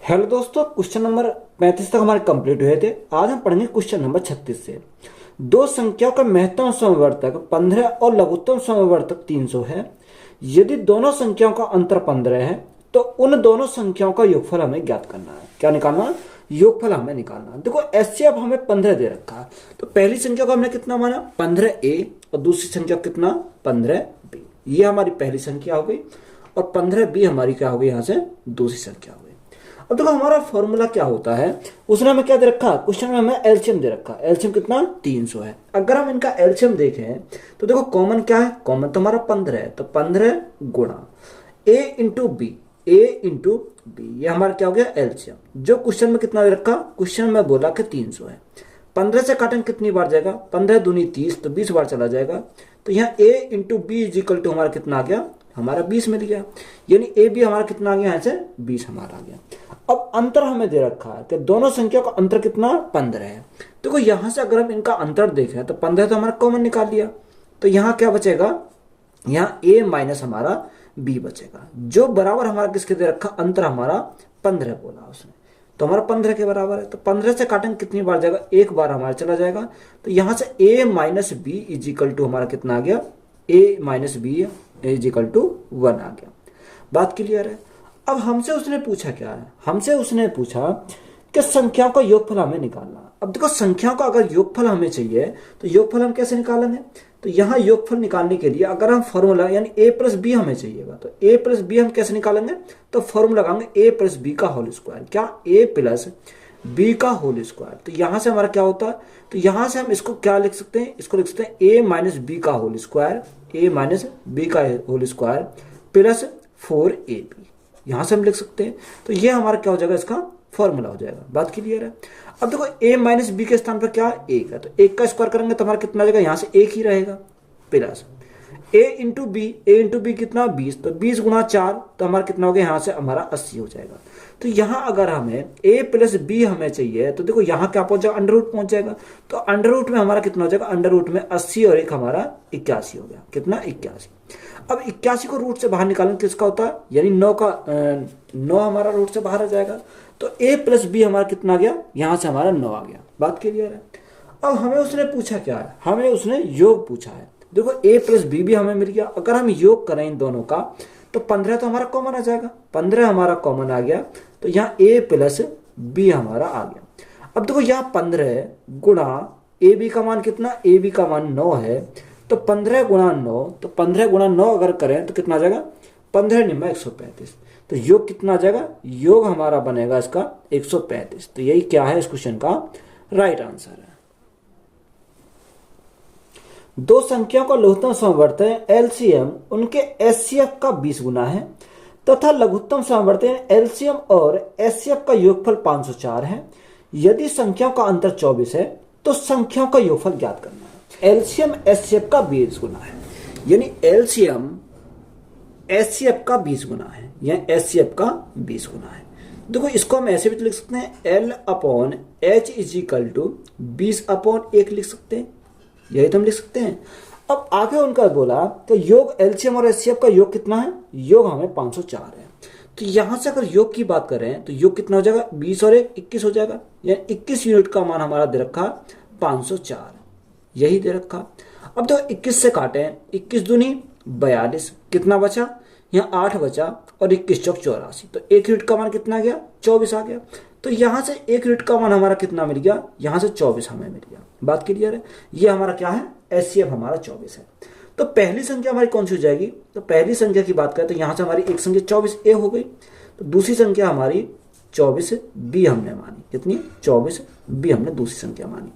Hello दोस्तों, question number 35 तक हमारे कंप्लीट हुए थे। आज हम पढ़ेंगे क्वेश्चन नंबर 36 से। दो संख्याओं का महत्तम समवर्तक 15 और लघुत्तम समवर्तक 300 है। यदि दोनों संख्याओं का अंतर 15 है तो उन दोनों संख्याओं का योगफल हमें ज्ञात करना है। क्या निकालना? योगफल हमें निकालना है। देखो एचसीएफ हमें 15 दे रखा है, तो पहली संख्या को हमने कितना माना 15a और दूसरी संख्या कितना 15b। ये हमारी पहली संख्या हो गई और 15b हमारी क्या हो गई, यहां से दूसरी संख्या हो गई। अब देखो हमारा फॉर्मूला क्या होता है, उसने हमें क्या दे रखा, क्वेश्चन में हमें एलसीएम दे रखा। एलसीएम कितना 300 है। अगर हम इनका एलसीएम देखें तो देखो कॉमन क्या है, कॉमन तो हमारा 15 है, तो 15 गुणा a into B, a into B, ये हमारा क्या हो गया एलसीएम। जो क्वेश्चन में कितना दे रखा, क्वेश्चन में बोला कि 300 है। 15 से काटेंगे कितनी बार जाएगा, 15 दूनी 30, तो 20 बार चला जाएगा। तो यहाँ a into B is equal to हमारा कितना आ गया, हमारा 20 मिल गया। यानी ए बी हमारा कितना आ गया, यहाँ से 20 हमारा आ गया। अब अंतर हमें दे रखा है कि दोनों संख्या का अंतर कितना 15 है। देखो यहां से अगर हम इनका अंतर देखें तो 15 तो हमारा कॉमन निकाल लिया, तो यहाँ क्या बचेगा, यहाँ a माइनस हमारा b बचेगा, जो बराबर हमारा किसके दे रखा, अंतर हमारा 15 बोला उसने, तो हमारा 15 के बराबर है। तो 15 से काटेंगे कितनी बार जाएगा, एक बार हमारा चला जाएगा। तो यहाँ से a minus B is equal to हमारा कितना आ गया, a minus B is equal to 1 आ गया। बात क्लियर है। अब हमसे उसने पूछा क्या है, हमसे उसने पूछा कि संख्याओं का योगफल हमें निकालना। अब देखो संख्याओं का अगर योगफल हमें चाहिए तो योगफल हम कैसे निकालेंगे, तो यहाँ योगफल निकालने के लिए अगर हम फॉर्मूला यानी a प्लस बी हमें चाहिएगा, तो a प्लस बी हम कैसे निकालेंगे, तो फॉर्मूला लगाएंगे a प्लस बी का होल स्क्वायर। क्या, a प्लस बी का होल स्क्वायर। तो यहां से हमारा क्या होता है, तो यहां से हम इसको क्या लिख सकते हैं, इसको लिख सकते हैं a माइनस बी का whole square, a minus B का होल स्क्वायर प्लस 4ab, यहां से हम लिख सकते हैं। तो ये हमारा क्या हो जाएगा, इसका फॉर्मूला हो जाएगा। बात क्लियर है। अब देखो a माइनस बी के स्थान पर क्या एक है, तो एक का स्क्वायर करेंगे तो हमारा कितना आ जाएगा, यहां से एक ही रहेगा, प्लस a इंटू बी कितना 20, तो 20 गुणा 4, तो हमारा कितना हो गया, यहां से हमारा 80 हो जाएगा। तो यहां अगर हमें a प्लस बी हमें चाहिए तो देखो यहां क्या पहुंच जाएगा, अंडर रूट पहुंच जाएगा। तो अंडर रूट में हमारा कितना हो जाएगा, अंडर रूट में 80 और एक हमारा 81 हो गया, कितना 81। अब 81 को रूट से बाहर निकालना किसका होता है, यानी 9 हमारा रूट से बाहर आ जाएगा। तो a प्लस बी हमारा कितना आ गया, यहां से हमारा 9 आ गया। बात क्लियर है। अब हमें उसने पूछा क्या है, हमें उसने योग पूछा है। देखो a प्लस बी भी हमें मिल गया। अगर हम योग करें इन दोनों का तो 15 तो हमारा कॉमन आ जाएगा, 15 हमारा कॉमन आ गया। तो यहाँ a प्लस बी हमारा आ गया। अब देखो यहाँ 15 गुणा ए बी का मान कितना, ए बी का मान 9 है, तो 15 गुणा 9, तो 15 गुणा 9 अगर करें तो कितना आ जाएगा, 15 निम्मा 135। तो योग कितना आ जाएगा, योग हमारा बनेगा इसका 135। तो यही क्या है, इस क्वेश्चन का राइट आंसर है। दो संख्याओं का लघुत्तम समवर्तन एलसीएम उनके एचसीएफ का 20 गुना है तथा लघुत्तम समवर्तन एलसीएम और एचसीएफ का योगफल 504 है। यदि संख्याओं का अंतर 24 है तो संख्याओं का योगफल ज्ञात करना है। एलसीएम एचसीएफ का 20 गुना है, यानी एलसीएम एचसीएफ का 20 गुना है, या एचसीएफ का 20 गुना है। देखो इसको हम ऐसे भी लिख सकते हैं, L upon H is equal to 20 upon 1 लिख सकते हैं, यही तो हम लिख सकते हैं। अब आगे उनका बोला तो योग एलसीएम और एचसीएफ का योग कितना है, योग हमें 504 है। तो यहां से अगर योग की बात करें तो योग कितना हो जाएगा, 20 और 1 21 हो जाएगा, यानी 21 यूनिट का मान हमारा दे रखा 504, यही दे रखा। अब तो 21 से काटे, 21 दूनी 42, कितना बचा, यहाँ 8 बचा और 21 चौक 84, तो 1 यूनिट का मान कितना आ गया, 24 आ गया। तो यहां से 1 यूनिट का मान हमारा कितना मिल गया, यहां से 24 हमें मिल गया। बात क्लियर है। ये हमारा क्या है, एचसीएफ हमारा 24 है। तो पहली संख्या हमारी कौन सी हो जाएगी, तो पहली संख्या की बात करें तो यहां से हमारी एक संख्या 24a हो गई, तो दूसरी संख्या हमारी 24b हमने मानी, कितनी 24b हमने दूसरी संख्या मानी।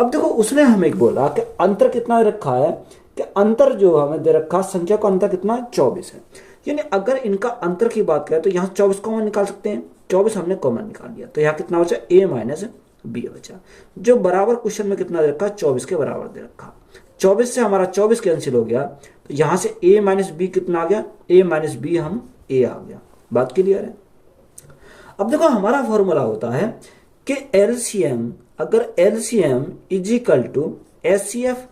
अब देखो उसने हमें बोला कि अंतर कितना रखा है, कि अंतर जो हमें दे रखा संख्या का अंतर कितना 24 है। यानी अगर इनका अंतर की बात करें तो यहाँ 24 कॉमन निकाल सकते हैं, 24 हमने कॉमन निकाल लिया, तो यहाँ कितना बचा, a माइनस बी बचा, जो बराबर क्वेश्चन में कितना दे रखा, 24 के बराबर दे रखा। 24 से हमारा 24 कैंसिल हो गया, तो यहां से a माइनस बी कितना आ गया, a माइनस बी हम a आ गया। बात क्लियर है। अब देखो हमारा फॉर्मूला होता है कि एलसीएम, अगर LCM is equal to HCF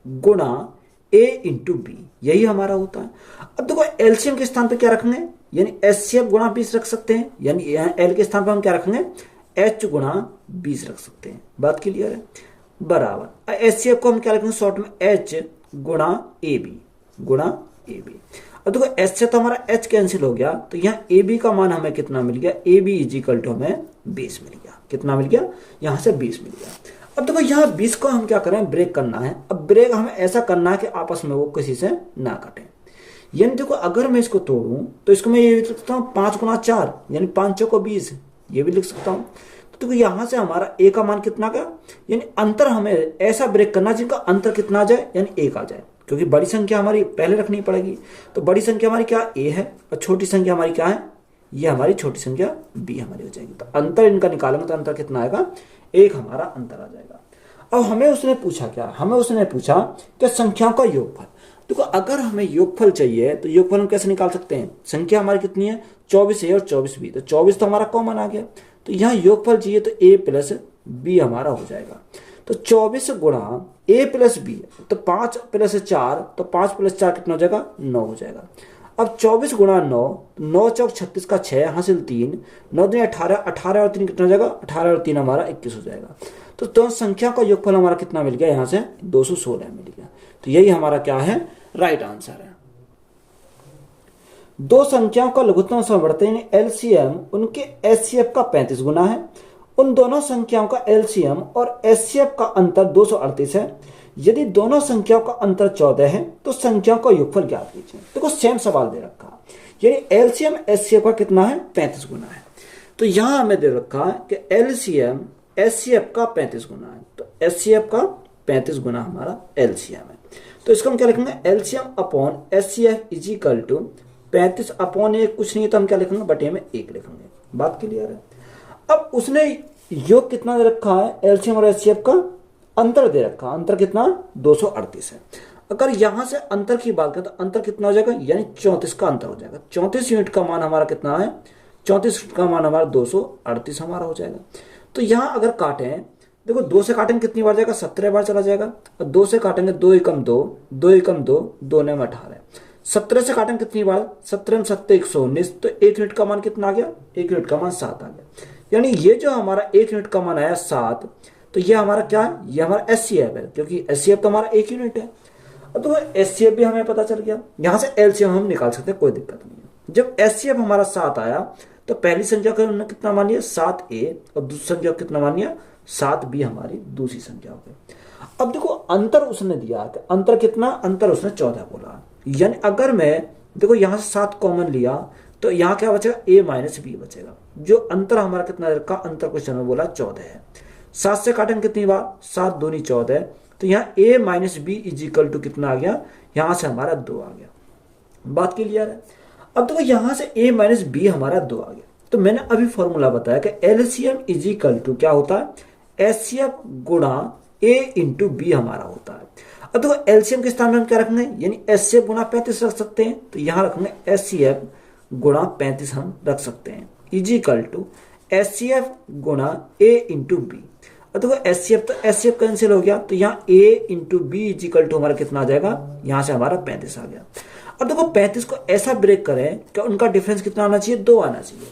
गुणा a इंटू बी, यही हमारा होता है। अब देखो एलसीएम के स्थान पे क्या रखेंगे, यानी HCF गुणा 20 रख सकते हैं, यानी यहाँ L के स्थान पर हम क्या रखेंगे, H गुणा 20 रख सकते हैं। बात क्लियर है, बराबर HCF को हम क्या रखेंगे शॉर्ट में, H गुणा AB। अब देखो H से तो हमारा H कैंसिल हो गया, तो यहाँ AB का मान हमें कितना मिल गया, AB इजिकल टू हमें 20 मिल गया। कितना मिल गया, यहाँ से 20 मिल गया। अब देखो यहाँ 20 को हम क्या करें, ब्रेक करना है। अब ब्रेक हमें ऐसा करना है कि आपस में वो किसी से ना कटे। यानी देखो अगर मैं इसको तोड़ूं तो इसको मैं ये लिख सकता हूँ 5 गुणा 4, यानी 5 चौको 20, ये भी लिख सकता हूँ। तो देखो यहाँ से हमारा A का मान कितना का, यानी अंतर हमें ऐसा ब्रेक करना जिनका अंतर कितना आ जाए, यानी 1 आ जाए, क्योंकि बड़ी संख्या हमारी पहले रखनी पड़ेगी। तो बड़ी संख्या हमारी क्या A है, और छोटी संख्या हमारी क्या है, ये हमारी छोटी संख्या B हमारी हो जाएगी। तो अंतर इनका निकालेंगे तो अंतर कितना आएगा, 1 हमारा अंतर आ जाएगा। अब हमें उसने पूछा क्या, हमें उसने पूछा कि संख्याओं का योगफल। देखो अगर हमें योगफल चाहिए तो योगफल हम कैसे निकाल सकते हैं, संख्या हमारी कितनी है, 24A और 24B, तो 24 तो हमारा कॉमन आ गया। तो यहाँ योगफल चाहिए तो A प्लस B हमारा हो जाएगा। तो 24 गुणा A प्लस B, तो 5 प्लस 4, तो 5 प्लस 4 कितना हो जाएगा, 9 हो जाएगा। अब 24 गुणा 9, 9 चौक 36 का 6 हासिल 3, 9 दिन 18, 18 और 3 कितना हो जाएगा, 18 और 3 हमारा 21 हो जाएगा। तो दोनों संख्या का योगफल हमारा कितना मिल गया, यहाँ से 216 मिल गया। तो यही हमारा क्या है, राइट आंसर है। दो संख्याओं का लघुत्तम समवर्त यानी LCM उनके HCF का 35 गुना है। उन दोनों संख्याओं का LCM और HCF का अंतर 238 है। यदि दोनों संख्याओं का अंतर 14 है तो संख्याओं का योगफल ज्ञात कीजिए। देखो सेम सवाल दे रखा, यानी LCM HCF का कितना है, 35 गुना है। तो यहां हमें दे रखा है कि LCM HCF का 35 गुना है, तो HCF का 35 गुना हमारा LCM है। तो इसको हम क्या लिखेंगे, LCM upon HCF is equal to 35 upon 1, कुछ नहीं तो हम क्या लिखेंगे, बटे में 1 लिखेंगे। बात क्लियर है। अब उसने योग कितना दे रखा है, LCM और HCF का अंतर दे रखा, अंतर कितना 238 है। अगर यहां से अंतर की बात करें तो अंतर कितना हो जाएगा, यानी 34 का अंतर हो जाएगा। 34 यूनिट का मान हमारा कितना है, 34 का मान हमारा 238 हमारा हो जाएगा। तो यहां अगर काटें, देखो 2 से काटेंगे कितनी बार जाएगा, 17 बार चला जाएगा। और 2 से काटेंगे 2 एकम 2, 2 एकम 2, 2 ने 18। 17 से काटेंगे कितनी बार, 17 में 7 119, तो 1 यूनिट का मान कितना आ गया, 1 यूनिट का मान 7 आ गया। यानी ये जो हमारा 1 यूनिट का मान आया 7, तो ये हमारा क्या है, ये हमारा HCF है, क्योंकि HCF तो हमारा 1 यूनिट है। अब तो HCF भी हमें पता चल गया, यहां से LCM हम निकाल सकते हैं, कोई दिक्कत नहीं है। जब HCF हमारा 7 आया तो पहली संख्या का उन्होंने कितना मान लिया, 7A, और दूसरी संख्या कितना मान लिया, 7B हमारी दूसरी संख्या हो गई। अब देखो अंतर उसने दिया, अंतर कितना, अंतर उसने 14 बोला। यानी अगर मैं देखो यहां से 7 कॉमन लिया तो यहाँ क्या बचेगा, A माइनस B बचेगा। जो अंतर हमारा कितना रखा, अंतर क्वेश्चन में बोला 14 है। 7 से काटेंगे कितनी बार, 7 दूनी 14, तो यहाँ A minus B is equal to कितना आ गया, यहां से हमारा 2 आ गया। बात क्लियर है। अब देखो यहां से A माइनस B हमारा 2 आ गया। तो मैंने अभी फॉर्मूला बताया कि LCM इज इक्वल टू क्या होता है, HCF गुणा A इंटू B हमारा होता है। अब देखो LCM के स्थान में हम क्या रखेंगे, यानी HCF गुणा 35 रख सकते हैं, तो यहां रखेंगे HCF गुणा 35 हम रख सकते हैं, इज इक्वल टू HCF गुणा A इंटू B। अब देखो HCF तो HCF कैंसिल हो गया, तो यहाँ A into B is equal to हमारा कितना आ जाएगा, यहां से हमारा 35 आ गया। अब देखो 35 को ऐसा ब्रेक करें कि उनका डिफरेंस कितना आना चाहिए, 2 आना चाहिए,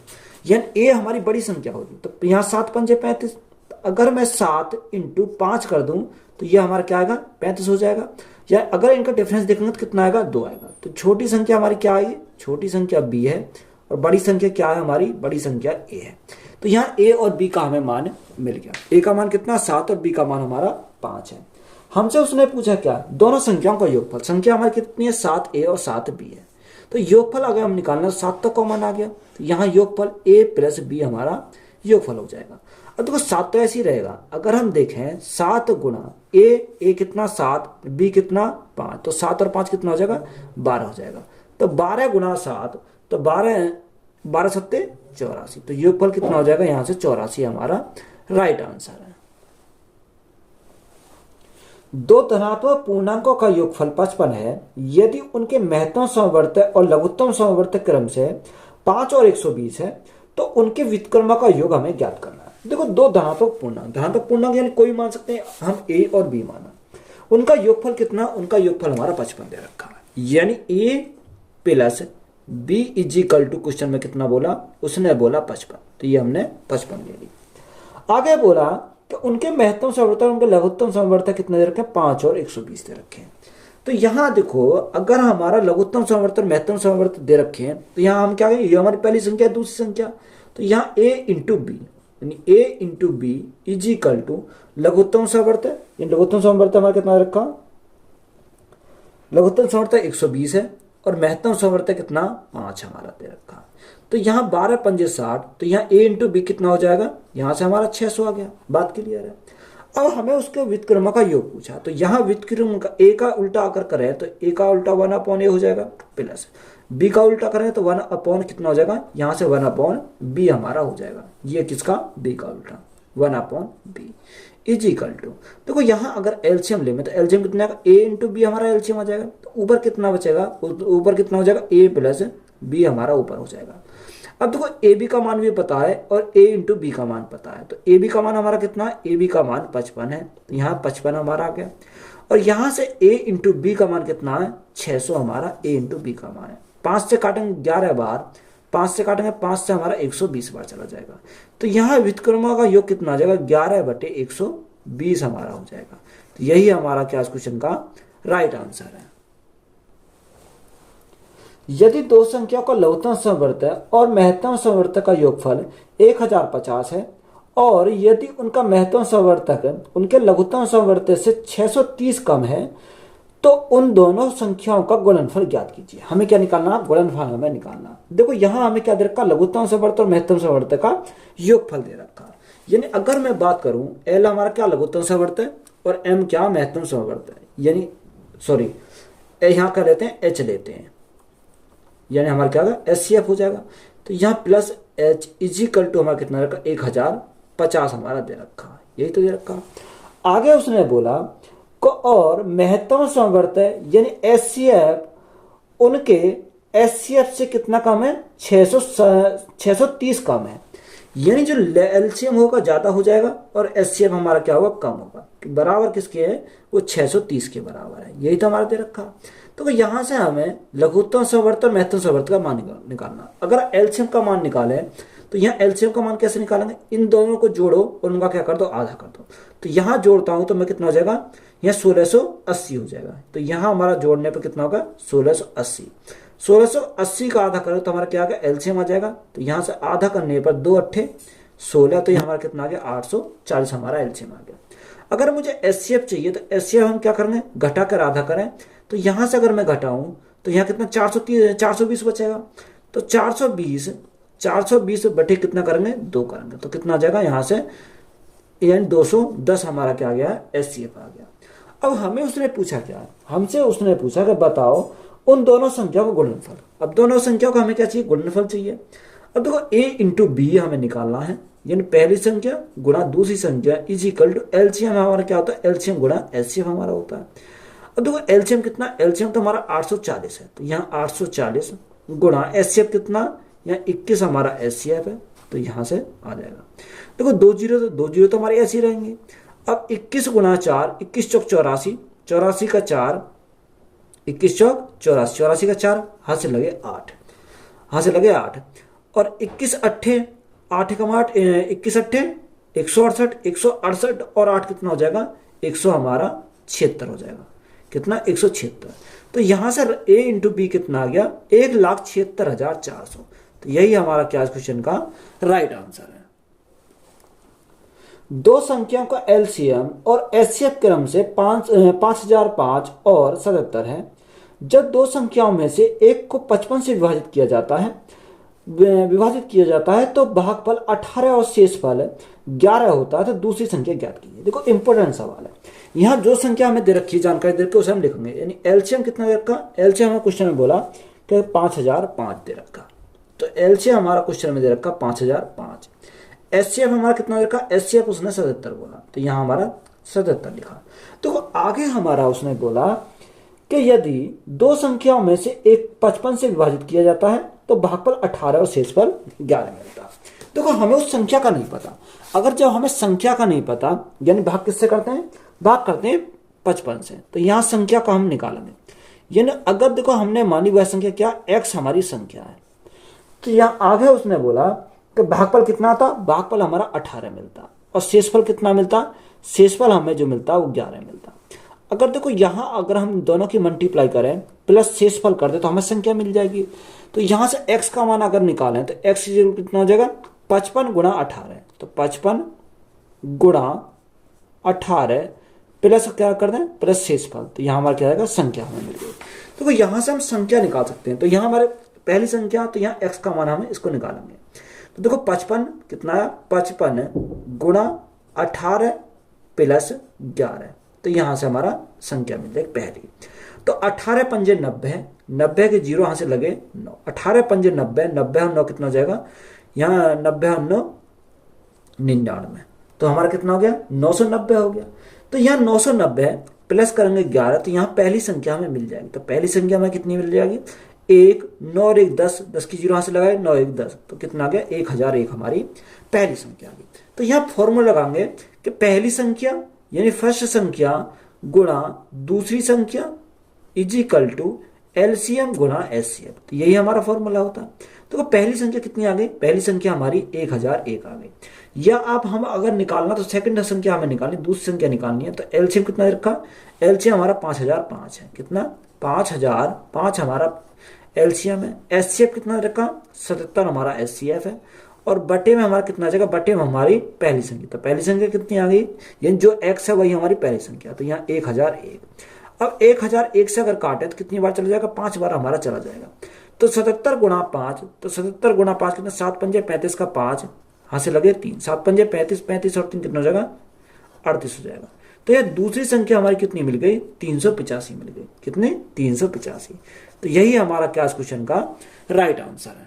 यानी A हमारी बड़ी संख्या होगी। तो यहाँ 7 पंजे 35, अगर मैं 7 इंटू 5 कर दूं तो ये हमारा क्या आएगा, 35 हो जाएगा। या अगर इनका डिफरेंस देखेंगे तो कितना आएगा, 2 आएगा। तो छोटी संख्या हमारी क्या आएगी, छोटी संख्या B है, और बड़ी संख्या क्या है हमारी, बड़ी संख्या A है। तो यहाँ A और B का हमें मान मिल गया। A का मान कितना 7 और B का मान हमारा 5 है। हमसे उसने पूछा क्या, दोनों संख्याओं का योगफल। संख्या हमारी कितनी है, 7A और 7B है। तो योगफल अगर हम निकालना, 7 तो कॉमन आ गया, तो यहाँ योगफल A प्लस B हमारा योगफल हो जाएगा। अब देखो 7 तो ऐसे ही रहेगा। अगर हम देखें 7 गुणा A कितना 7, B कितना 5, तो 7 और 5 कितना हो जाएगा, 12 हो जाएगा। तो 12 गुणा 7, तो 12 सत्ते 84, तो योगफल कितना हो जाएगा, यहां से 84 हमारा राइट आंसर है। दो धनात्मक पूर्णांकों का योगफल 55 है यदि उनके महत्तम समवर्तक और लघुत्तम समवर्तक क्रम से 5 और 120 है, तो उनके व्युत्क्रम का योग हमें ज्ञात करना है। देखो दो धनात्मक पूर्णांक यानी कोई मान सकते हैं हम A और B माना, उनका योगफल कितना, उनका योगफल हमारा 55 दे रखा है, यानी A plus b is equal to, question में कितना बोला, उसने बोला 55, तो ये हमने 55 ले ली। आगे बोला कि उनके महत्तम समवर्तक, उनके लघुत्तम समवर्तक कितने दे रखे हैं, 5 और 120 दे रखे हैं। तो यहाँ देखो, अगर हमारा लघुत्तम समवर्तक महत्तम समवर्तक दे रखे हैं, तो यहाँ हम क्या करेंगे, ये हमारी पहली संख्या है, दूसरी संख्या, तो यहाँ a इंटू बी, यानी a into B is equal to लघुत्तम समवर्तक, लघुत्तम समवर्तक हमारा कितना रखा, लघुत्तम समवर्तक 120 है और महत्तम समवर्तक कितना 5 हमारा दे रखा। तो यहाँ 12 पंजे 60, तो यहाँ a इंटू बी कितना हो जाएगा, यहाँ से हमारा 600 आ गया, बात क्लियर है। अब हमें उसके व्युत्क्रम का योग पूछा, तो यहाँ व्युत्क्रम का a का उल्टा अगर करें तो a का उल्टा 1/a हो जाएगा, प्लस b का उल्टा करें तो 1/ कितना हो जाएगा, यहाँ से 1/b हमारा हो जाएगा, ये किसका, b का उल्टा 1/b इज इक्वल टू, देखो यहाँ अगर एलसीएम ले में तो एलसीएम कितना आएगा, a इंटू बी हमारा एलसीएम आ जाएगा, तो ऊपर कितना बचेगा, ऊपर कितना हो जाएगा, a प्लस b हमारा ऊपर हो जाएगा। अब देखो ए बी का मान भी पता है और a इंटू बी का मान पता है, तो ए बी का मान हमारा कितना है, ए बी का मान 55 है, तो यहाँ 55 हमारा आ गया, और यहाँ से a इंटू बी का मान कितना है, 600 हमारा a इंटू बी का मान है। 5 से काटेंगे 11 बार, 5 से काटेंगे 5 से हमारा 120 बार चला जाएगा, तो यहाँ व्युत्क्रमों का योग कितना आ जाएगा, 11/120 हमारा हो जाएगा। तो यही हमारा क्या क्वेश्चन का राइट आंसर है। यदि दो संख्याओं का लघुत्तम समवर्तक और महत्तम समवर्तक का योगफल 1050 है और यदि उनका महत्तम समवर्तक उनके लघुत्तम समवर्तक से 630 कम है, तो उन दोनों संख्याओं का गुणनफल ज्ञात कीजिए। हमें क्या निकालना, गुणनफल हमें निकालना। देखो यहाँ हमें क्या दे रखा, लघुत्तम समवर्तक और महत्तम समवर्तक का योगफल दे रखा, यानी अगर मैं बात करूं एल हमारा क्या लघुत्तम समवर्तक और एम क्या महत्तम समवर्तक, यानी सॉरी यहाँ क्या लेते हैं, एच लेते हैं, यानी हमारा क्या होगा, एचसीएफ हो जाएगा। तो यहाँ plus H is equal to हमारा कितना रखा, 1050 हमारा दे रखा, यही तो दे रखा। आगे उसने बोला को और महत्तम समवर्तक यानी एचसीएफ उनके एचसीएफ से कितना कम है, 630 कम है, यानी जो एलसीएम होगा ज्यादा हो जाएगा और एचसीएफ हमारा क्या होगा, कम होगा, बराबर किसके है, वो 630 के बराबर है, यही तो हमारा दे रखा। तो यहाँ से हमें लघुत्तम समवर्तक महत्तम समवर्तक का मान निकालना। अगर एलसीएम का मान निकाले तो यहाँ एलसीएम का मान कैसे निकालेंगे, इन दोनों को जोड़ो और उनका क्या कर दो, आधा कर दो। तो यहाँ जोड़ता हूं तो मैं कितना हो जाएगा, यहाँ 1680 हो जाएगा, तो यहाँ हमारा जोड़ने पर कितना होगा, 1680 का आधा करो तो हमारा क्या आ गया, एलसीएम आ जाएगा। तो यहाँ से आधा करने पर 2 अट्ठे 16, तो ये हमारा कितना आ गया, 840 हमारा एलसीएम आ गया। अगर मुझे एचसीएफ चाहिए तो एचसीएफ हम क्या करेंगे, घटा कर आधा करें, तो यहाँ से अगर मैं घटाऊं तो यहाँ कितना 420 बचेगा, तो 420 बटे कितना करेंगे, 2 करेंगे, तो कितना आ जाएगा, यहाँ से यानी 210 हमारा क्या आ गया, एचसीएफ आ गया। अब हमें उसने पूछा क्या, हमसे उसने पूछा कि बताओ उन दोनों संख्याओं का गुणनफल। अब दोनों संख्याओं का हमें क्या चाहिए, गुणनफल चाहिए। अब देखो a इंटू बी हमें निकालना है, यानी पहली संख्या गुणा दूसरी संख्या इज इक्वल टू एलसीएम हमारा क्या होता है, एलसीएम गुणा एचसीएफ हमारा होता है। अब देखो एलसीएम कितना, एलसीएम तो हमारा 840 है, तो यहाँ 840 गुणा एचसीएफ कितना, यहाँ 21 हमारा एचसीएफ है, तो यहाँ से आ जाएगा। देखो 2 जीरो तो हमारे ऐसे ही रहेंगे। अब 21 गुणा 4, 21 चौक 84, 84 का 4, 21 चौक 84, 84 का 4, हाथ से लगे 8, हाथ से लगे 8, और 21 अट्ठे 8 का 8, 21 अट्ठे 168, 168 और 8 कितना हो जाएगा, 100 हमारा 76 हो जाएगा, कितना 176। तो यहाँ से a इंटू बी कितना आ गया, 1,76,400। तो यही हमारा क्या क्वेश्चन का राइट आंसर है। दो संख्याओं का एलसीएम और एचसीएफ क्रम से 5005 और 77 है। जब दो संख्याओं में से एक को 55 से विभाजित किया जाता है तो भागफल 18 और शेषफल 11 होता है, तो दूसरी संख्या ज्ञात कीजिए। देखो इंपोर्टेंट सवाल है, यहाँ जो संख्या हमें दे रखी है जानकारी दे रखी है उसे हम लिखेंगे, यानी एलसीएम कितना दे रखा, एलसीएम हमें क्वेश्चन में बोला कि 5005 दे रखा, तो एलसीएम हमारा क्वेश्चन में दे रखा 5005। एचसीएफ हमारा कितना दे रखा, एचसीएफ उसने 77 बोला, तो यहाँ हमारा 77 लिखा। तो आगे हमारा उसने बोला कि यदि दो संख्याओं में से एक 55 से विभाजित किया जाता है तो भागफल 18 और शेषफल 11 मिलता है। देखो हमें उस संख्या का नहीं पता, अगर जब हमें संख्या का नहीं पता यानी भाग किससे करते हैं, भाग करते हैं 55 से, तो यहाँ संख्या का हम निकालेंगे, यानी अगर देखो हमने मानी वह संख्या क्या, x हमारी संख्या है, तो यहाँ आगे उसने बोला कि भागफल कितना था, भागफल हमारा 18 मिलता, और शेषफल कितना मिलता, शेषफल हमें जो मिलता वो 11 मिलता। अगर देखो यहाँ अगर हम दोनों की मल्टीप्लाई करें प्लस शेषफल कर दे तो हमें संख्या मिल जाएगी। तो यहाँ से x का मान अगर निकालें तो x कितना हो जाएगा, 55 गुणा 18, तो 55 गुणा 18 प्लस क्या कर दें, प्लस शेषफल, तो यहाँ हमारा क्या आएगा, संख्या हमें मिल गई। तो यहाँ से हम संख्या निकाल सकते हैं। तो यहाँ हमारे पहली संख्या, तो यहाँ x का मान हमें इसको निकालेंगे। तो देखो 55 कितना है, 55 गुणा 18 प्लस 11, तो यहाँ से हमारा संख्या मिल जाएगी पहली। तो 18 पंजे 90, 90 के जीरो यहाँ से लगे 9, 18 पंजे 90, 90 और 9 कितना हो जाएगा, यहाँ 90 और 9 99, तो हमारा कितना हो गया, 990 हो गया। तो यहाँ 990 प्लस करेंगे 11, तो यहाँ पहली संख्या हमें मिल जाएगी। तो पहली संख्या हमें कितनी मिल जाएगी, 1, 9 और 1 10, 10 की जीरो यहाँ से लगाए 9 1 10, तो कितना आ गया, 1001 हमारी पहली संख्या आ गई। तो यहाँ फॉर्मूला लगाएंगे कि पहली संख्या यानी फर्स्ट संख्या गुणा दूसरी संख्या इज इक्वल टू एलसीएम गुणा एचसीएफ, तो यही हमारा फॉर्मूला होता है। तो पहली संख्या कितनी आ गई, पहली संख्या हमारी 1001 आ गई। या आप हम अगर निकालना तो सेकंड संख्या हमें निकालनी, दूसरी संख्या निकालनी है, तो एलसीएम कितना रखा, एलसीएम हमारा 5005 है, कितना 5005 हमारा एलसीएम है। एचसीएफ कितना रखा, 77 हमारा एचसीएफ है। और बटे में हमारा कितना आ जाएगा, बटे में हमारी पहली संख्या, तो पहली संख्या कितनी आ गई, यानी जो एक्स है वही हमारी पहली संख्या, तो यहाँ 1001। अब 1001 से अगर काटे तो कितनी बार चला जाएगा, 5 बार हमारा चला जाएगा। तो 77 गुणा 5, तो 77 गुणा 5 कितना, 7 पंजे 35 का 5, यहाँ से लगे 3, 7 पंजे 35, 35 और 3 कितना हो जाएगा, 38 हो जाएगा। तो यह दूसरी संख्या हमारी कितनी मिल गई, 385 मिल गई, कितने 385। तो यही हमारा क्या इस क्वेश्चन का राइट आंसर है।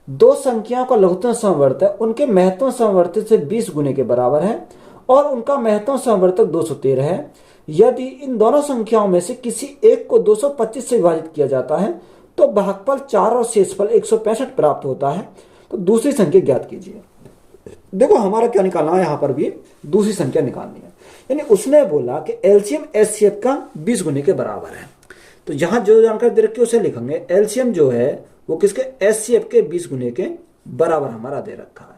दो संख्याओं का लघुत्तम समवर्तक उनके महत्तम समवर्तक से 20 गुने के बराबर है और उनका महत्तम समवर्तक 213 है। यदि इन दोनों संख्याओं में से किसी एक को 225 से विभाजित किया जाता है तो भागफल 4 और शेषफल 165 प्राप्त होता है। तो दूसरी संख्या ज्ञात कीजिए। देखो हमारा क्या निकालना है, यहां पर भी दूसरी संख्या निकालनी है। यानी उसने बोला कि एलसीएम एचसीएफ का 20 गुने के बराबर है। तो यहां जो जानकारी दे रखी है उसे लिखेंगे। एलसीएम जो है वो किसके, एचसीएफ के 20 गुने के बराबर हमारा दे रखा है।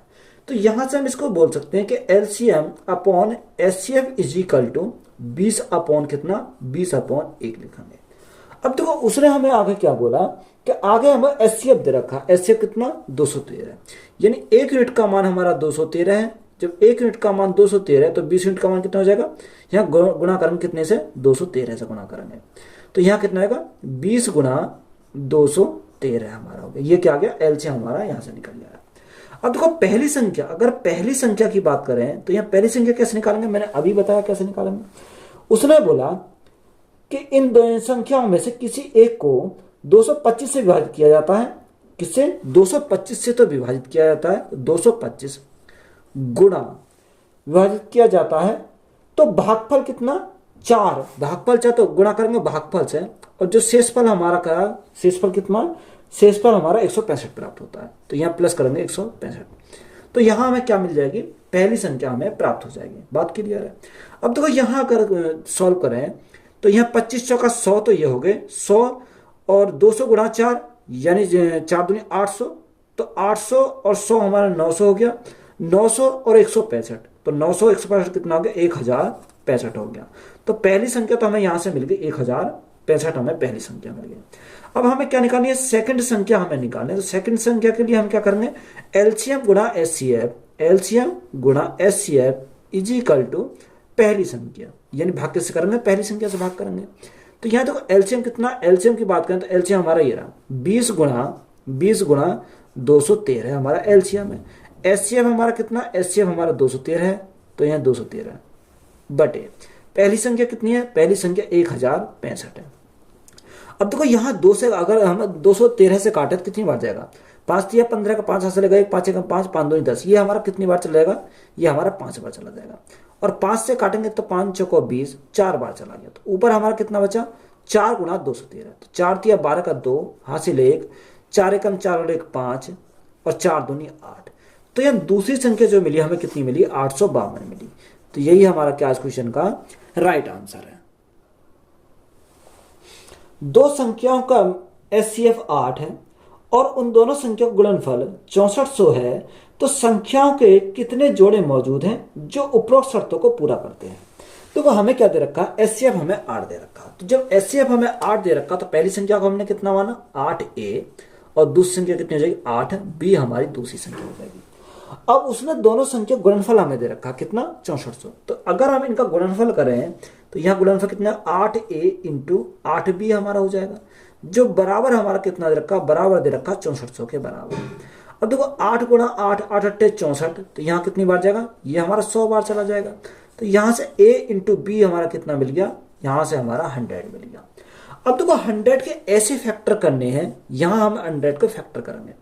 तो यहां से हम इसको बोल सकते हैं कि LCM upon HCF is equal to 20 upon कितना, 20 अपॉन 1 लिखेंगे। अब देखो उसने हमें आगे क्या बोला कि आगे हमें एचसीएफ दे रखा, एचसीएफ कितना 213, यानी 1 यूनिट का मान हमारा 213 है। जब 1 यूनिट का मान 213 है तो 20 यूनिट का मान कितना हो जाएगा, यहाँ गुणा करेंगे कितने से, 213 से गुणा करेंगे, तो यहाँ कितना आएगा 20 गुणा 213 हमारा हो गया। ये क्या आ गया, एलसीएम हमारा यहाँ से निकल जाएगा। अब देखो पहली संख्या, अगर पहली संख्या की बात करें तो यहाँ पहली संख्या कैसे निकालेंगे, मैंने अभी बताया कैसे निकालेंगे। उसने बोला कि इन दो संख्याओं में से किसी एक को 225 से विभाजित किया जाता है। किससे, 225 से तो विभाजित किया जाता है, 225 गुणा विभाजित किया जाता है तो भागफल कितना 4, भागफल 4 तो गुणा करेंगे भागफल से, और जो शेषफल हमारा का शेषफल कितना, शेषफल हमारा 165 प्राप्त होता है, तो यहाँ प्लस करेंगे 165, तो यहाँ हमें क्या मिल जाएगी, पहली संख्या हमें प्राप्त हो जाएगी। बात क्लियर है। अब देखो यहाँ अगर सॉल्व करें तो यहाँ 25 चौका 100, तो ये हो गए 100 और 200 गुणा 4 यानी 4 दूनी 800, तो 800 और 100 हमारा 900 हो गया, 900 और 165, तो 900 165 कितना हो गया, 1065 हो गया। तो पहली संख्या तो हमें यहाँ से मिल गई 1065, हमें पहली संख्या मिल गई। अब हमें क्या निकालनी है, सेकंड संख्या हमें निकालनी है। तो सेकंड संख्या के लिए हम क्या करेंगे, एलसीएम गुणा एचसीएफ, एलसीएम गुणा एचसीएफ इज इक्वल टू पहली संख्या, यानी भाग से करेंगे, पहली संख्या से भाग करेंगे। तो यहाँ देखो एलसीएम कितना, एलसीएम की बात करें तो एलसीएम हमारा ये रहा 20 गुणा 213 हमारा एलसीएम है। एचसीएफ हमारा कितना, एचसीएफ हमारा 213 है, तो यहाँ 213 बटे पहली संख्या कितनी है, पहली संख्या 1065 है। अब देखो यहाँ 2 से अगर हम 213 से काटे तो कितनी बार जाएगा, 5 या 15 का 5 से लगेगा, 5 का 5, 5 2 10, ये हमारा कितनी बार चला जाएगा, ये हमारा 5 बार चला जाएगा। और 5 से काटेंगे तो 5 चौको 20, 4 बार चला गया, तो ऊपर हमारा कितना बचा, 4 गुणा 213, तो 4 तिया 12 का 2 हासिल 1, 4 एकम 4 और 1 5 और 4 दूनी 8। तो यहाँ दूसरी संख्या जो मिली हमें कितनी मिली, 852 मिली। तो यही हमारा क्या इस क्वेश्चन का राइट आंसर है। दो संख्याओं का एचसीएफ 8 है और उन दोनों संख्याओं का गुणनफल 6400 है, तो संख्याओं के कितने जोड़े मौजूद हैं जो उपरोक्त शर्तों को पूरा करते हैं। देखो हमें क्या दे रखा है, एचसीएफ हमें 8 दे रखा। तो जब एचसीएफ हमें 8 दे रखा तो पहली संख्या को हमने कितना माना 8a, और दूसरी संख्या कितनी हो जाएगी 8b, हमारी दूसरी संख्या हो जाएगी। अब उसने दोनों संख्या गुणनफल हमें दे रखा कितना 6400। तो अगर हम इनका गुणनफल करें तो यहाँ गुणनफल कितना 8a इंटू 8b हमारा हो जाएगा, जो बराबर हमारा कितना दे रखा, बराबर दे रखा 6400 के बराबर। अब देखो 8 गुणा 8, 8 अट्ठे 64, तो यहाँ कितनी बार जाएगा, ये हमारा 100 बार चला जाएगा। तो यहाँ से a इंटू बी हमारा कितना मिल गया, यहाँ से हमारा 100 मिल गया। अब देखो 100 के ऐसे फैक्टर करने हैं, यहाँ हम 100 को फैक्टर करेंगे,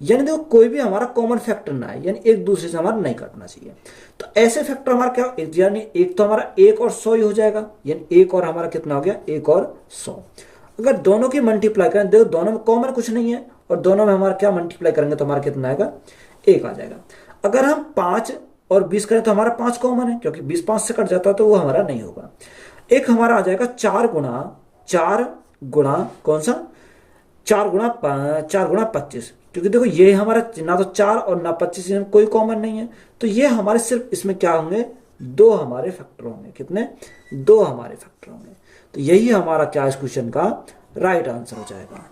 यानी देखो कोई भी हमारा कॉमन फैक्टर ना है, यानी एक दूसरे से हमारा नहीं काटना चाहिए। तो ऐसे फैक्टर हमारा क्या, यानी एक तो हमारा 1 और 100 ही हो जाएगा, यानी 1 और हमारा कितना हो गया 1 और 100। अगर दोनों की मल्टीप्लाई करें, देखो दोनों में कॉमन कुछ नहीं है और दोनों में हमारा क्या मल्टीप्लाई करेंगे तो हमारा कितना आएगा 1 आ जाएगा। अगर हम 5 और 20 करें तो हमारा 5 कॉमन है, क्योंकि 20 5 से कट जाता है तो वो हमारा नहीं होगा। एक हमारा आ जाएगा 4 गुणा कौन सा 4 गुणा 25, क्योंकि देखो ये हमारा ना तो 4 और ना 25 में कोई कॉमन नहीं है, तो ये हमारे सिर्फ इसमें क्या होंगे 2 हमारे फैक्टर होंगे, कितने 2 हमारे फैक्टर होंगे। तो यही हमारा क्या इस क्वेश्चन का राइट आंसर हो जाएगा।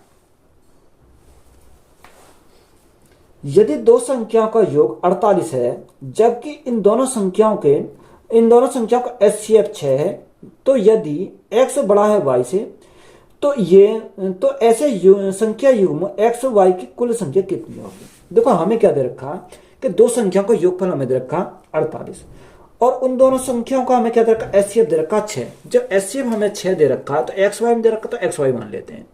यदि दो संख्याओं का योग 48 है जबकि इन दोनों संख्याओं का एचसीएफ 6 है, तो यदि x बड़ा है y से तो ऐसे संख्या युग्म x y की कुल संख्या कितनी होगी। देखो हमें क्या दे रखा कि दो संख्याओं का योगफल हमें दे रखा 48 और उन दोनों संख्याओं का हमें क्या दे रखा एचसीएफ दे रखा 6। जब एचसीएफ हमें 6 दे रखा तो एक्स वाई में दे रखा तो एक्स वाई मान लेते हैं।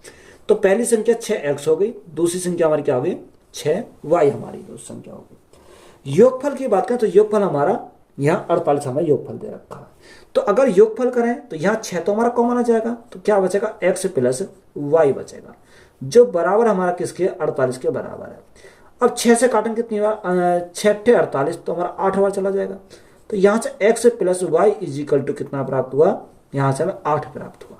तो पहली संख्या 6x हो गई, दूसरी संख्या हमारी क्या हो गई 6y, हमारी दूसरी संख्या हो गई। योगफल की बात करें तो योगफल हमारा यहाँ 48 हमें योगफल दे रखा है। तो अगर योगफल करें तो यहाँ 6 तो हमारा कॉमन आ जाएगा, तो क्या बचेगा x प्लस y बचेगा, जो बराबर हमारा किसके 48 के बराबर है। अब 6 से काटेंगे कितनी बार 6 48, तो हमारा 8 बार चला जाएगा। तो यहाँ से x plus Y is equal to कितना प्राप्त हुआ, यहाँ से हमें 8 प्राप्त हुआ।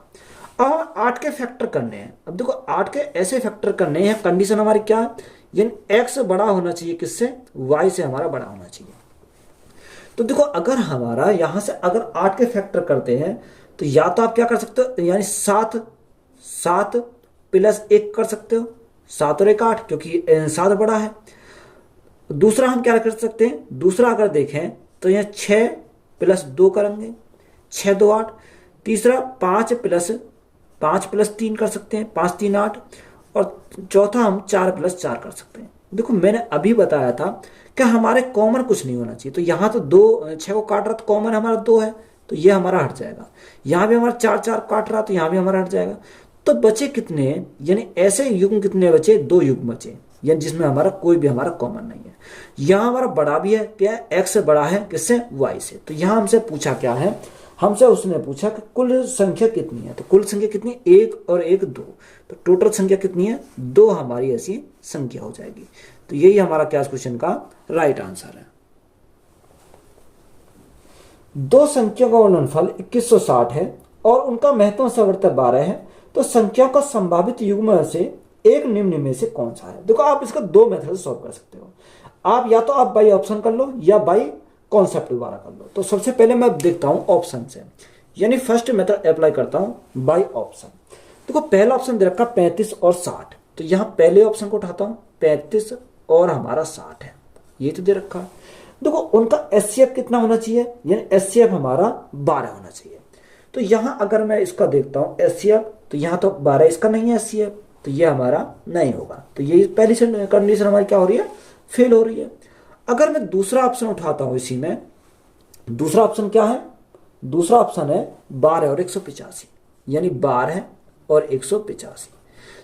अब हमें 8 के फैक्टर करने हैं। अब देखो 8 के ऐसे फैक्टर करने हैं, कंडीशन हमारी क्या है, यानी x बड़ा होना चाहिए किससे, y से हमारा बड़ा होना चाहिए। तो देखो अगर हमारा यहां से अगर 8 के फैक्टर करते हैं तो या तो आप क्या कर सकते हो, यानी 7 प्लस 1 कर सकते हो, 7 और 1 8, क्योंकि 7 बड़ा है। दूसरा हम क्या कर सकते हैं, दूसरा अगर देखें तो यहाँ 6 प्लस 2 करेंगे, 6 2 8। तीसरा 5 प्लस 3 कर सकते हैं, 5 3 8। और चौथा हम 4 प्लस 4 कर सकते हैं। देखो मैंने अभी बताया था कि हमारे कॉमन कुछ नहीं होना चाहिए, तो यहाँ तो 6 को काट रहा तो कॉमन हमारा 2 है, तो ये हमारा हट जाएगा। यहाँ भी हमारा 4 काट रहा तो यहाँ भी हमारा हट जाएगा। तो बचे कितने, यानी ऐसे युग्म कितने बचे, 2 युग्म बचे, यानी जिसमें हमारा कोई भी हमारा कॉमन नहीं है। यहाँ हमारा बड़ा भी है, क्या x बड़ा है किससे, y से। तो यहाँ हमसे पूछा क्या है, हमसे उसने पूछा कि कुल संख्या कितनी है। तो कुल संख्या कितनी, 1 और 1 2, तो टोटल संख्या कितनी है 2 हमारी ऐसी संख्या हो जाएगी। तो यही हमारा क्या क्वेश्चन का राइट आंसर है। दो संख्या का गुणनफल 2160 है और उनका महत्तम संवर्तक 12 है, तो संख्या का संभावित युग्म से एक निम्न में से कौन सा है। देखो आप इसका 2 मेथड से सॉल्व कर सकते हो। आप या तो आप बाई ऑप्शन कर लो या बाई कॉन्सेप्ट दोबारा कर लो। तो सबसे पहले मैं देखता हूं ऑप्शन से, यानी फर्स्ट मेथड अप्लाई करता हूं बाई ऑप्शन। देखो पहला ऑप्शन दे रखा 35 और 60, तो यहां पहले ऑप्शन को उठाता हूं, 35 और हमारा 60 है, ये तो दे रखा है। देखो उनका एचसीएफ कितना होना चाहिए, यानी एचसीएफ हमारा 12 होना चाहिए। तो यहां अगर मैं इसका देखता हूं एचसीएफ, तो यहां तो 12 इसका नहीं है एचसीएफ, तो ये हमारा नहीं होगा। तो ये पहली कंडीशन हमारी क्या हो रही है, फेल हो रही है। अगर मैं दूसरा ऑप्शन उठाता हूं इसी में, दूसरा ऑप्शन क्या है, दूसरा ऑप्शन है 12 और 185, यानी 12 और 185।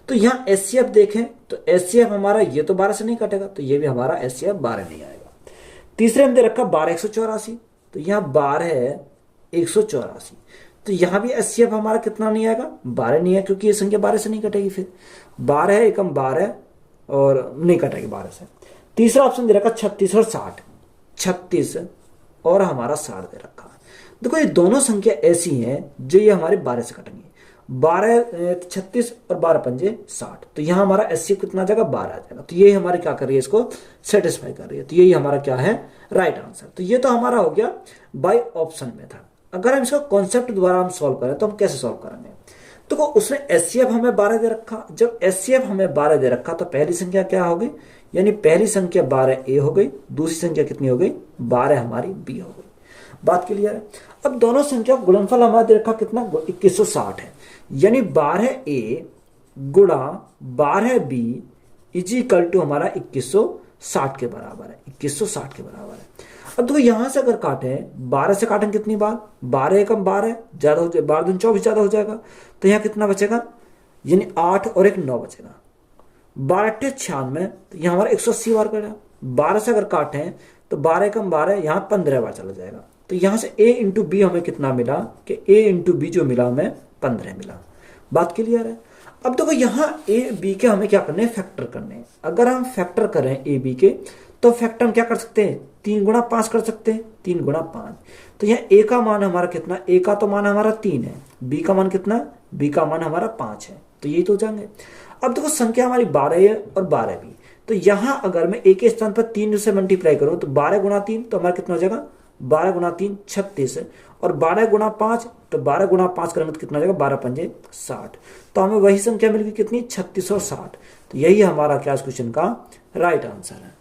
तो यहां एचसीएफ देखें तो एचसीएफ हमारा ये तो 12 से नहीं कटेगा, तो ये भी हमारा एचसीएफ 12 नहीं आएगा। तीसरे में दे रखा 12 184, तो यहां 12 184, तो यहां भी एचसीएफ हमारा कितना नहीं आएगा, 12 नहीं है, क्योंकि ये संख्या 12 से नहीं कटेगी। फिर 12 एकम 12 और नहीं कटेगी 12 से। तीसरा ऑप्शन दे रखा 36 और 60, 36 और हमारा 60 दे रखा। देखो ये दोनों संख्या ऐसी हैं जो ये हमारे 12 से कटेंगी। 12 36 और 12 पंजे 60। तो यहाँ हमारा HCF कितना आ जाएगा, 12 आ जाएगा। तो यही हमारी क्या कर रही है, इसको सेटिस्फाई कर रही है। तो यही हमारा क्या है, राइट आंसर। तो ये तो हमारा हो गया बाय ऑप्शन मेथड। अगर हम इसका कॉन्सेप्ट द्वारा हम सॉल्व करें तो हम कैसे सॉल्व करेंगे। तो उसने HCF हमें 12 दे रखा। जब HCF हमें 12 दे रखा तो पहली संख्या क्या हो गई, यानी पहली संख्या 12 A हो गई, दूसरी संख्या कितनी हो गई, 12 हमारी B हो गई। बात क्लियर है। अब दोनों संख्या गुणनफल हमारा दे रखा कितना, 2160 है, यानी 12A गुणा 12B इज इक्वल टू हमारा 2160 के बराबर है, 2160 के बराबर है। अब देखो यहां से अगर काटे, 12 से काटें कितनी बार, 12 एकम 12 ज्यादा हो जाए, 12 दूनी 24 ज्यादा हो जाएगा। तो यहाँ कितना बचेगा, यानी 8 और 1 9 बचेगा। 12 अट्ठे 96, तो यहाँ हमारा 180 बार करेगा। 12 से अगर काटें तो 12 एकम 12 यहाँ 15 बार चला जाएगा। तो यहाँ से A इंटू बी हमें कितना मिला, कि A इंटू बी जो मिला हमें 15 मिला। बात क्लियर है। अब देखो यहाँ A B के हमें क्या करने हैं, फैक्टर करने हैं। अगर हम फैक्टर करें A B के तो फैक्टर हम क्या कर सकते हैं, 3 गुणा 5 कर सकते हैं, 3 गुणा 5। तो यहाँ A का मान हमारा कितना, A का तो मान हमारा 3 है, B का मान कितना, B का मान हमारा 5 है। तो यही तो हो जाएंगे। अब देखो संख्या हमारी 12 है और 12 भी। तो यहाँ अगर मैं A के स्थान पर 3 से मल्टीप्लाई करूँ तो 12 गुणा 3 तो हमारा कितना हो जाएगा, 12 गुणा 3 36 है, और 12 गुणा 5 तो 12 गुणा 5 करेंगे तो कितना हो जाएगा, 12 पंजे 60। तो हमें वही संख्या मिल गई कितनी, 3660। तो यही हमारा क्या इस क्वेश्चन का राइट आंसर है।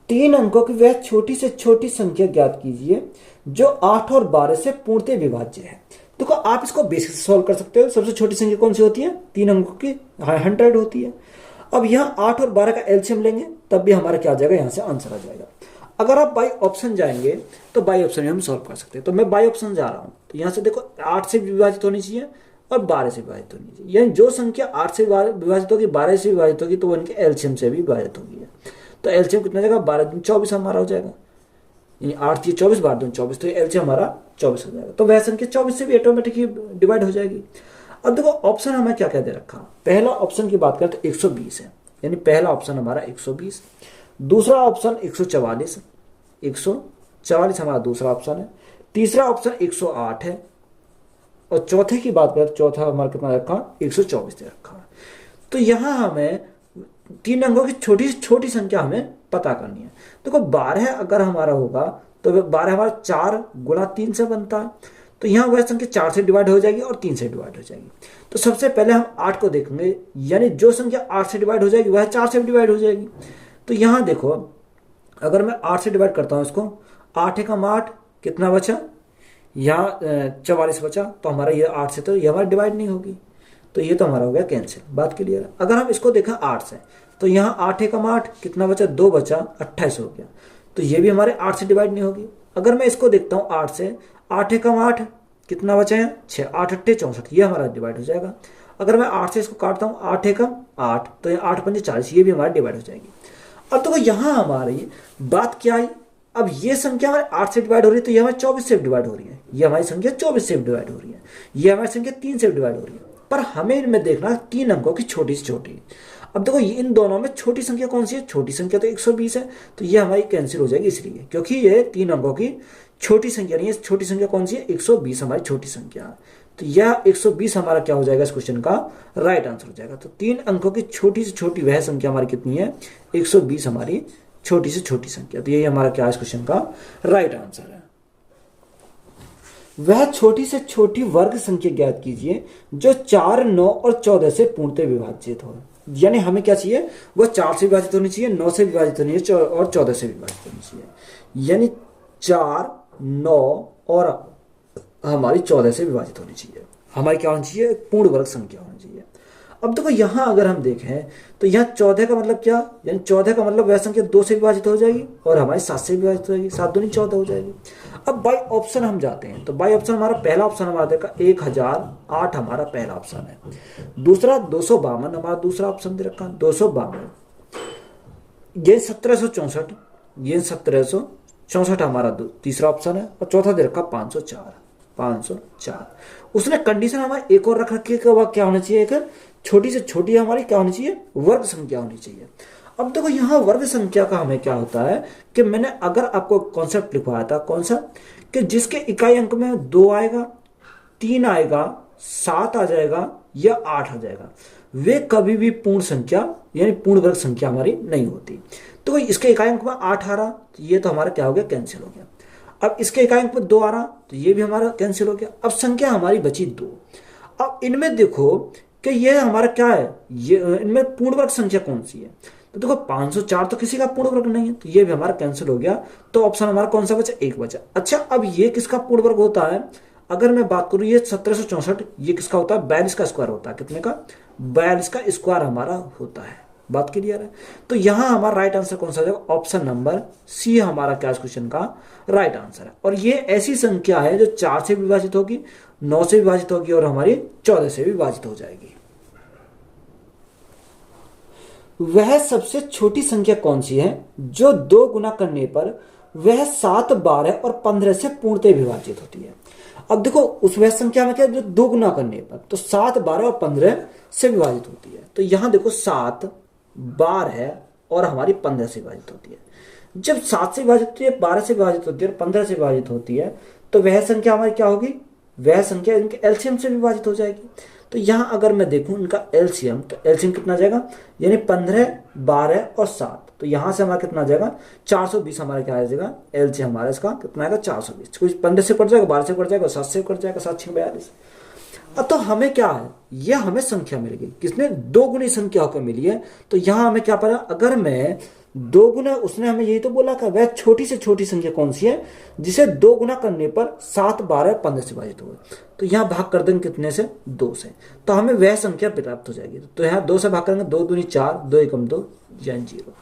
3 अंकों की वह छोटी से छोटी संख्या ज्ञात कीजिए जो 8 और 12 से पूर्णतः विभाज्य है। देखो आप इसको बेसिक से सॉल्व कर सकते हो। सबसे छोटी संख्या कौन सी होती है, 3 अंकों की 100 होती है। अब यहाँ 8 और 12 का एलसीएम लेंगे तब भी हमारा क्या आ जाएगा, यहाँ से आंसर आ जाएगा। अगर आप बाई ऑप्शन जाएंगे तो बाई ऑप्शन में हम सॉल्व कर सकते हैं। तो मैं बाई ऑप्शन जा रहा हूँ। तो यहाँ से देखो 8 से विभाजित होनी चाहिए और 12 से विभाजित होनी चाहिए, यानी जो संख्या 8 से विभाजित होगी, 12 से विभाजित होगी, तो वो इनके एलसीएम से भी विभाजित होगी। तो एलसीएम कितना जाएगा, 12 दूनी 24 हमारा हो जाएगा, यानी 8 24, 12 दूनी 24, तो एलसीएम हमारा 24 हो जाएगा। तो वह संख्या 24 से भी ऑटोमेटिक ही डिवाइड हो जाएगी। अब देखो ऑप्शन हमें क्या क्या दे रखा। पहला ऑप्शन की बात करें तो 120 है, यानी पहला ऑप्शन हमारा 120। दूसरा ऑप्शन 144, 144 हमारा दूसरा ऑप्शन है। तीसरा ऑप्शन 108 है, और चौथे की बात करें तो चौथा हमारा कितना रखा, 124 दे रखा। तो यहां हमें 3 अंकों की छोटी से छोटी संख्या हमें पता करनी है। देखो 12 अगर हमारा होगा तो 12 हमारा 4 गुणा 3 से बनता है। तो यहाँ वह संख्या 4 से डिवाइड हो जाएगी और 3 से डिवाइड हो जाएगी। तो सबसे पहले हम 8 को देखेंगे, यानी जो संख्या 8 से डिवाइड हो जाएगी वह 4 से डिवाइड हो जाएगी। तो यहाँ देखो अगर मैं 8 से डिवाइड करता हूँ इसको, 8 एकम 8 कितना बचा, यहाँ 44 बचा। तो हमारा ये 8 से तो ये हमारा डिवाइड नहीं होगी, तो ये तो हमारा हो गया कैंसिल। बात क्लियर है। अगर हम इसको देखें 8 से, तो यहाँ 8 एकम 8 कितना बचा, 2 बचा, 28 हो गया। तो ये भी हमारे 8 से डिवाइड नहीं होगी। अगर मैं इसको देखता हूँ 8 से, 8 एकम 8 कितना बचा है, 6, 8 अट्ठे 64, ये हमारा डिवाइड हो जाएगा। अगर मैं 8 से इसको काटता हूँ, 8 एकम 8, तो ये 8 पंजे 40, ये भी हमारा डिवाइड हो जाएगी। अब देखो यहाँ हमारी बात क्या आई, अब ये संख्या हमारे 8 से डिवाइड हो रही है, तो ये हमारे 24 से डिवाइड हो रही है। ये हमारी संख्या 24 से डिवाइड हो रही है, ये हमारी संख्या 3 से डिवाइड हो रही है। पर हमें इनमें देखना 3 अंकों की छोटी से छोटी। अब देखो इन दोनों में छोटी संख्या कौन सी है, छोटी संख्या तो 120 है, तो ये हमारी कैंसिल हो जाएगी, इसलिए क्योंकि ये 3 अंकों की छोटी संख्या नहीं है। छोटी संख्या कौन सी है, 120 हमारी छोटी संख्या। तो यह 120 हमारा क्या हो जाएगा, इस क्वेश्चन का राइट आंसर हो जाएगा। तो 3 अंकों की छोटी से छोटी वह संख्या हमारी कितनी है, 120 हमारी छोटी से छोटी संख्या। तो यही हमारा क्या है इस क्वेश्चन का राइट आंसर है। वह छोटी से छोटी वर्ग संख्या ज्ञात कीजिए जो 4, 9 और 14 से पूर्णतः विभाजित हो। यानी हमें क्या चाहिए, वो 4 से विभाजित होनी चाहिए, 9 से विभाजित होनी चाहिए और 14 से विभाजित होनी चाहिए। यानी 4, 9 और हमारी 14 से विभाजित होनी चाहिए। हमारी क्या होनी चाहिए, पूर्ण वर्ग संख्या होनी चाहिए। अब देखो यहाँ अगर हम देखें तो यहाँ 14 का मतलब क्या, यानी 14 का मतलब वह संख्या 2 से विभाजित हो जाएगी और हमारी 7 से विभाजित हो जाएगी, 7 दूनी 14 हो जाएगी। अब बाई ऑप्शन हम जाते हैं, तो बाई ऑप्शन हमारा पहला ऑप्शन हमारा देखा 1008 हमारा पहला ऑप्शन है। दूसरा 252 हमारा दूसरा ऑप्शन दे रखा, 252। ये 1764, ये 1764 हमारा तीसरा ऑप्शन है, और चौथा दे रखा 504। उसने कंडीशन हमारे एक और रख रखी है, वह क्या होना चाहिए, एक छोटी से छोटी हमारी क्या होनी चाहिए, वर्ग संख्या होनी चाहिए। अब देखो यहाँ वर्ग संख्या का हमें क्या होता है कि मैंने अगर आपको कॉन्सेप्ट लिखवाया था, कौन सा, कि जिसके इकाई अंक में 2 आएगा 3 आएगा, 7 आ जाएगा या 8 आ जाएगा, वे कभी भी पूर्ण संख्या यानी पूर्ण वर्ग संख्या हमारी नहीं होती। तो इसके इकाई अंक में 8 आ रहा, तो ये तो हमारा क्या हो गया, कैंसिल हो गया। अब इसके इकाई अंक में 2 आ रहा, तो ये भी हमारा कैंसिल हो गया। अब संख्या हमारी बची 2। अब इनमें देखो कि ये हमारा क्या है, ये इनमें पूर्ण वर्ग संख्या कौन सी है, तो देखो 504 तो किसी का पूर्ण वर्ग नहीं है, तो ये भी हमारा कैंसिल हो गया। तो ऑप्शन हमारा कौन सा बचा, 1 बचा। अच्छा, अब ये किसका पूर्ण वर्ग होता है, अगर मैं बात करूं ये 1764, ये किसका होता है, 42 का स्क्वायर होता है। कितने का, 42 का स्क्वायर हमारा होता है। बात क्लियर है। तो यहां हमारा राइट आंसर कौन सा हो जाएगा, ऑप्शन नंबर सी हमारा क्या क्वेश्चन का राइट आंसर है। और ये ऐसी संख्या है जो 4 से विभाजित होगी, 9 से विभाजित होगी और हमारी 14 से विभाजित हो जाएगी। वह सबसे छोटी संख्या कौन सी है जो 2 गुना करने पर वह 7, 12 और 15 से पूर्णतः विभाजित होती है। अब देखो उस वह संख्या में क्या, जो 2 गुना करने पर तो 7, 12 और 15 से विभाजित होती है। तो यहां देखो 7, 12 और हमारी 15 से विभाजित होती है। जब 7 से विभाजित होती है, 12 से विभाजित होती है और 15 से विभाजित होती है, तो वह संख्या हमारी क्या होगी, वह संख्या इनके एलसीएम से विभाजित हो जाएगी। तो यहां अगर मैं देखूं इनका एलसीएम, तो एलसीएम कितना जाएगा, यानी 15, 12 और 7। तो यहां से हमारा कितना जाएगा, 420 हमारा क्या आ जाएगा, एलसीएम हमारा इसका कितना आएगा, 420। कुछ 15 से कट जाएगा, 12 से कट जाएगा, 7 से कट जाएगा, 7 6 42। अब तो हमें क्या है, यह हमें संख्या मिल गई, किसने, 2 गुनी संख्या होकर मिली है। तो यहां हमें क्या पता, अगर मैं 2 गुना, उसने हमें यही तो बोला था, वह छोटी से छोटी संख्या कौन सी है जिसे 2 गुना करने पर 7, 12, 15 से विभाजित होगा। तो यहां भाग कर देंगे कितने से, 2 से, तो हमें वह संख्या प्राप्त हो जाएगी। तो यहां 2 से भाग करेंगे, 2 दूनी 4, 2 एकम 2 यानी 0।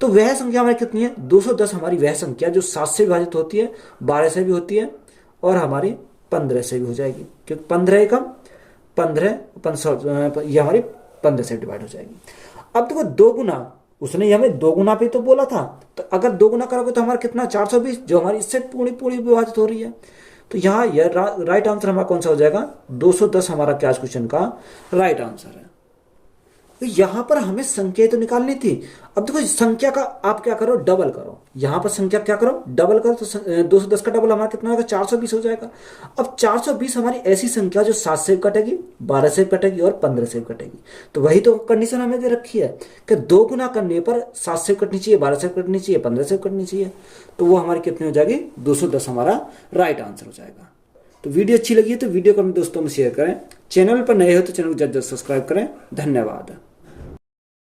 तो वह संख्या हमारी कितनी है, 210 हमारी वह संख्या जो 7 से विभाजित होती है, 12 से भी होती है और हमारी 15 से भी हो जाएगी, क्योंकि 15 एकम 15, ये हमारी 15 से डिवाइड हो जाएगी। अब देखो 2 गुना, उसने हमें 2 गुना पे तो बोला था, तो अगर 2 गुना करोगे तो हमारा कितना, 420, जो हमारी इससे पूरी विभाजित हो रही है। तो यहाँ यह राइट आंसर हमारा कौन सा हो जाएगा, 210 हमारा क्या क्वेश्चन का राइट आंसर है। तो यहां पर हमें संख्या तो निकालनी थी। अब देखो संख्या का आप क्या करो, डबल करो, यहां पर संख्या क्या करो, डबल करो। तो 210 का डबल हमारा कितना होगा, 420 हो जाएगा। अब 420 हमारी ऐसी संख्या जो 7 से कटेगी, 12 से कटेगी और 15 से कटेगी। तो वही तो कंडीशन हमें दे रखी है कि 2 गुना करने पर 7 से कटनी चाहिए, 12 से कटनी चाहिए, 15 से कटनी चाहिए। तो वो हमारी कितनी हो जाएगी, 210 हमारा राइट आंसर हो जाएगा। तो वीडियो अच्छी लगी है तो वीडियो को अपने दोस्तों में शेयर करें। चैनल पर नए हो तो चैनल को जल्द सब्सक्राइब करें। धन्यवाद।